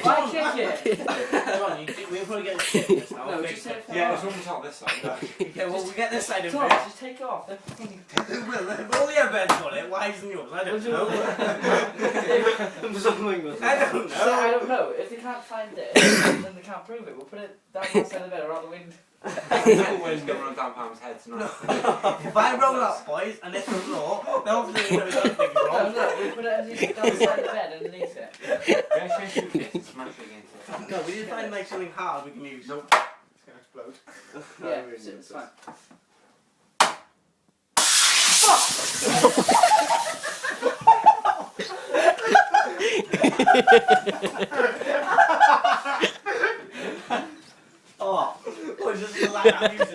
Why kick it? John, we'll probably get the shit this now. No, just take it Yeah, off. it's almost on this side. Okay, well, we get this side of Tom, it. just take it off. They're fucking... All the other beds got it, why isn't yours? I don't know. I don't know. So, I don't know. If they can't find it, then they can't prove it. We'll put it down the side of the bed or out the window. Always going on Dan Palmer's head tonight. If I roll up, boys, and it's the floor, then obviously there's something No, wrong. look, we put it underneath, down the side of the bed underneath it. Yeah, change your feet and smash it against it. No, we need to find like something hard we can use. Nope. It's gonna explode. Yeah, it's fine. Oh, just like that.